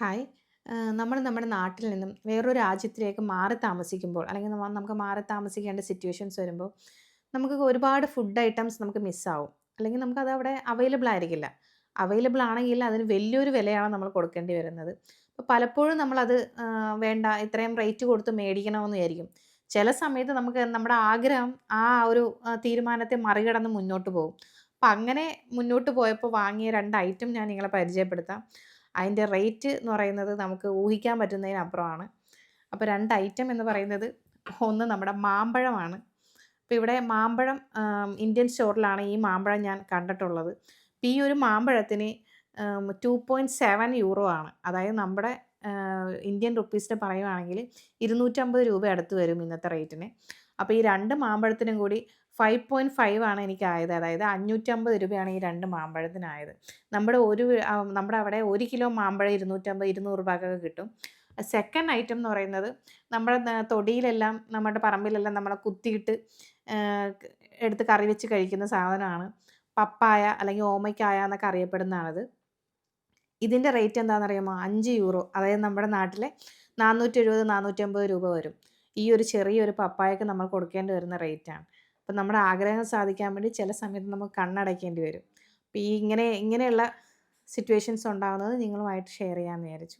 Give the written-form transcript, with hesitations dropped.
Hi. നമ്മൾ നമ്മുടെ നാട്ടിൽ നിന്നും വേറൊരു രാജ്യത്തിലേക്ക് മാറി താമസിക്കുമ്പോൾ, അല്ലെങ്കിൽ നമുക്ക് മാറി താമസിക്കേണ്ട സിറ്റുവേഷൻസ് വരുമ്പോൾ, നമുക്ക് ഒരുപാട് ഫുഡ് ഐറ്റംസ് നമുക്ക് മിസ്സാവും. അല്ലെങ്കിൽ നമുക്കത് അവിടെ അവൈലബിൾ ആയിരിക്കില്ല. അവൈലബിൾ ആണെങ്കിൽ അതിന് വലിയൊരു വിലയാണ് നമ്മൾ കൊടുക്കേണ്ടി വരുന്നത്. അപ്പോൾ പലപ്പോഴും നമ്മളത് വേണ്ട ഇത്രയും റേറ്റ് കൊടുത്ത് മേടിക്കണമെന്ന് വിചാരിക്കും. ചില സമയത്ത് നമുക്ക് നമ്മുടെ ആഗ്രഹം ആ ഒരു തീരുമാനത്തെ മറികടന്ന് മുന്നോട്ട് പോകും. അപ്പം അങ്ങനെ മുന്നോട്ട് പോയപ്പോൾ വാങ്ങിയ 2 ഐറ്റം ഞാൻ നിങ്ങളെ പരിചയപ്പെടുത്താം. അതിൻ്റെ റേറ്റ് എന്ന് പറയുന്നത് നമുക്ക് ഊഹിക്കാൻ പറ്റുന്നതിനപ്പുറമാണ്. അപ്പോൾ 2 ഐറ്റം എന്ന് പറയുന്നത്, ഒന്ന് നമ്മുടെ മാമ്പഴമാണ്. അപ്പോൾ ഇവിടെ മാമ്പഴം ഇന്ത്യൻ സ്റ്റോറിലാണ് ഈ മാമ്പഴം ഞാൻ കണ്ടിട്ടുള്ളത്. അപ്പോൾ ഈ ഒരു മാമ്പഴത്തിന് €2.7 ആണ്. അതായത് നമ്മുടെ ഇന്ത്യൻ റുപ്പീസിന് പറയുവാണെങ്കിൽ രൂപ അടുത്ത് വരും ഇന്നത്തെ റേറ്റിന്. അപ്പോൾ ഈ 2 മാമ്പഴത്തിനും കൂടി 5.5 ആണ് എനിക്കായത്. അതായത് രൂപയാണ് ഈ 2 മാമ്പഴത്തിനായത്. നമ്മുടെ അവിടെ 1 കിലോ മാമ്പഴം 200 രൂപക്കൊക്കെ കിട്ടും. സെക്കൻഡ് ഐറ്റം എന്ന് പറയുന്നത്, നമ്മുടെ തൊടിയിലെല്ലാം നമ്മുടെ പറമ്പിലെല്ലാം നമ്മളെ കുത്തിയിട്ട് എടുത്ത് കറി വെച്ച് കഴിക്കുന്ന സാധനമാണ്. പപ്പായ അല്ലെങ്കിൽ ഓമയ്ക്കായ എന്നൊക്കെ അറിയപ്പെടുന്നതാണത്. ഇതിൻ്റെ റേറ്റ് എന്താണെന്നറിയാമോ? €5. അതായത് നമ്മുടെ നാട്ടിലെ 470, 450 രൂപ വരും. ഈ ഒരു ചെറിയൊരു പപ്പായക്ക് നമ്മൾ കൊടുക്കേണ്ടി വരുന്ന റേറ്റാണ്. അപ്പം നമ്മുടെ ആഗ്രഹം സാധിക്കാൻ വേണ്ടി ചില സമയത്ത് നമുക്ക് കണ്ണടയ്ക്കേണ്ടി വരും. അപ്പോൾ ഇങ്ങനെയുള്ള സിറ്റുവേഷൻസ് ഉണ്ടാകുന്നത് നിങ്ങളുമായിട്ട് ഷെയർ ചെയ്യാമെന്ന് വിചാരിച്ചു.